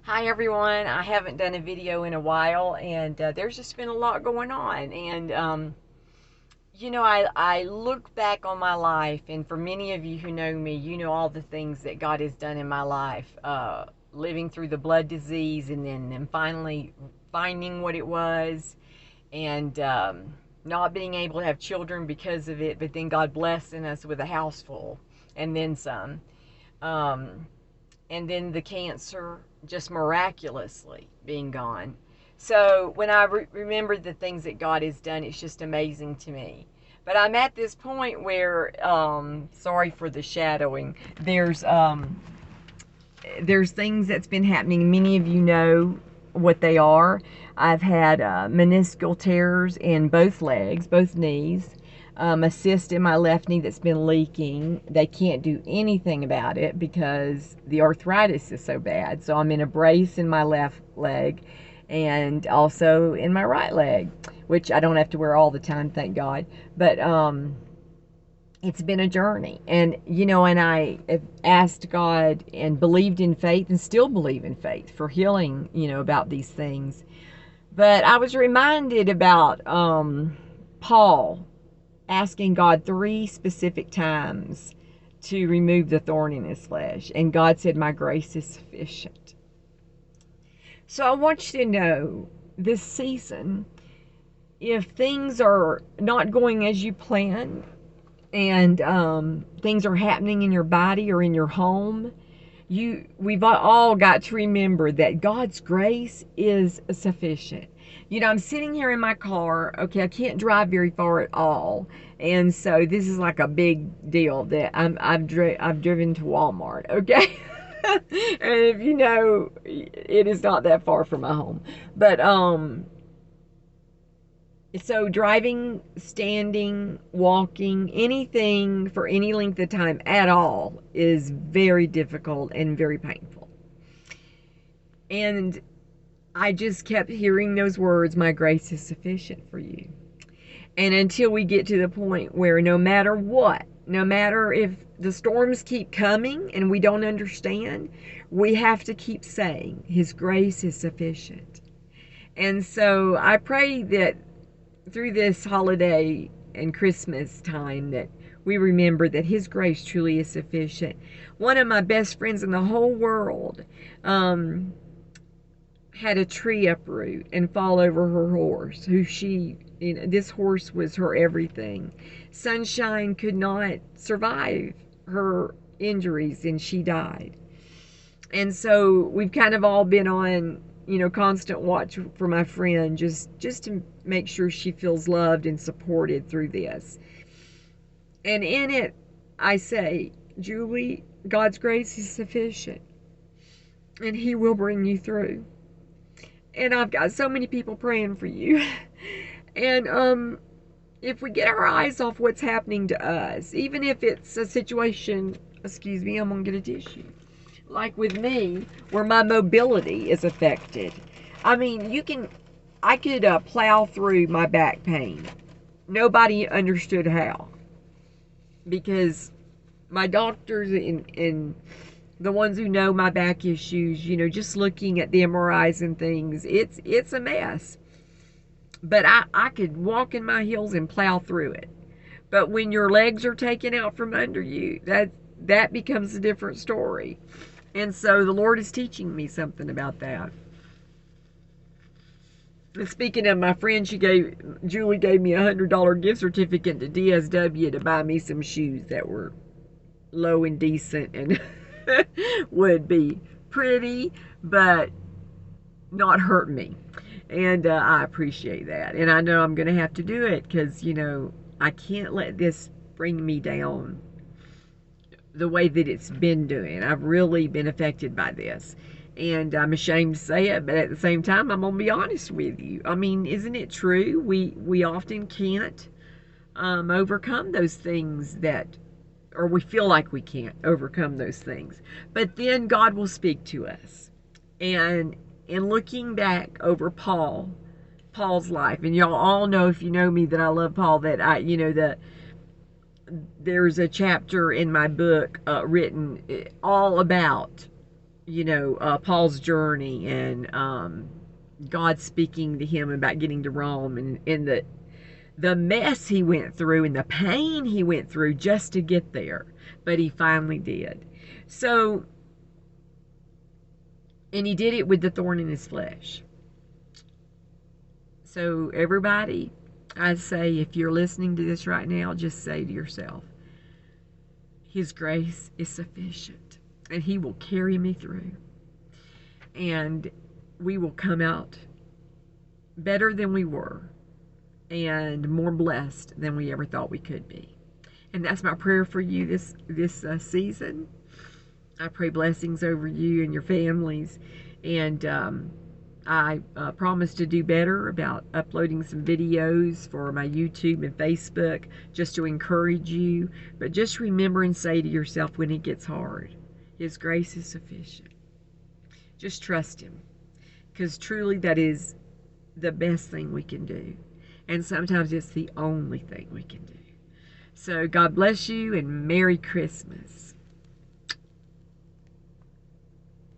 Hi everyone. I haven't done a video in a while, and there's just been a lot going on. And I look back on my life, and for many of you who know me, you know all the things that God has done in my life. Living through the blood disease, and then finally finding what it was, and not being able to have children because of it, but then God blessing us with a house full, and then some. Um, and then the cancer just miraculously being gone. So when I remember the things that God has done, it's just amazing to me. But I'm at this point where, sorry for the shadowing. There's things that's been happening. Many of you know what they are. I've had meniscal tears in both legs, both knees. A cyst in my left knee that's been leaking. They can't do anything about it because the arthritis is so bad. So I'm in a brace in my left leg and also in my right leg, which I don't have to wear all the time, thank God. But it's been a journey. And I have asked God and believed in faith and still believe in faith for healing, about these things. But I was reminded about Paul asking God 3 specific times to remove the thorn in his flesh. And God said, "My grace is sufficient." So I want you to know this season, if things are not going as you planned, and things are happening in your body or in your home, we've all got to remember that God's grace is sufficient. I'm sitting here in my car. Okay, I can't drive very far at all, and so this is like a big deal that I've driven to Walmart. Okay. And if you know, it is not that far from my home, but so driving, standing, walking, anything for any length of time at all is very difficult and very painful. And I just kept hearing those words, "My grace is sufficient for you." And until we get to the point where no matter what, no matter if the storms keep coming and we don't understand, we have to keep saying, "His grace is sufficient." And so I pray that through this holiday and Christmas time that we remember that His grace truly is sufficient. One of my best friends in the whole world had a tree uproot and fall over her horse, this horse was her everything. Sunshine could not survive her injuries and she died. And so we've kind of all been on, constant watch for my friend, just to make sure she feels loved and supported through this. And in it, I say, "Julie, God's grace is sufficient, and He will bring you through." And I've got so many people praying for you. And if we get our eyes off what's happening to us, even if it's a situation, excuse me, I'm gonna get a tissue, like with me, where my mobility is affected. I mean, I could plow through my back pain. Nobody understood how, because my doctors and the ones who know my back issues, just looking at the MRIs and things, it's a mess. But I could walk in my heels and plow through it. But when your legs are taken out from under you, that becomes a different story. And so the Lord is teaching me something about that. And speaking of my friend, Julie gave me $100 gift certificate to DSW to buy me some shoes that were low and decent and would be pretty, but not hurt me. And I appreciate that. And I know I'm going to have to do it because, I can't let this bring me down the way that it's been doing. I've really been affected by this. And I'm ashamed to say it, but at the same time, I'm going to be honest with you. I mean, isn't it true? We often can't overcome those things or we feel like we can't overcome those things. But then God will speak to us. And in looking back over Paul's life, and y'all all know, if you know me, that I love Paul, that there's a chapter in my book written all about Paul's journey, and God speaking to him about getting to Rome, and the mess he went through and the pain he went through just to get there. But he finally did. So, and he did it with the thorn in his flesh. So, everybody, I'd say if you're listening to this right now, just say to yourself, His grace is sufficient, and He will carry me through. And we will come out better than we were, and more blessed than we ever thought we could be. And that's my prayer for you this season. I pray blessings over you and your families, and I promise to do better about uploading some videos for my YouTube and Facebook, just to encourage you. But just remember and say to yourself when it gets hard, His grace is sufficient. Just trust Him, because truly that is the best thing we can do. And sometimes it's the only thing we can do. So God bless you, and Merry Christmas.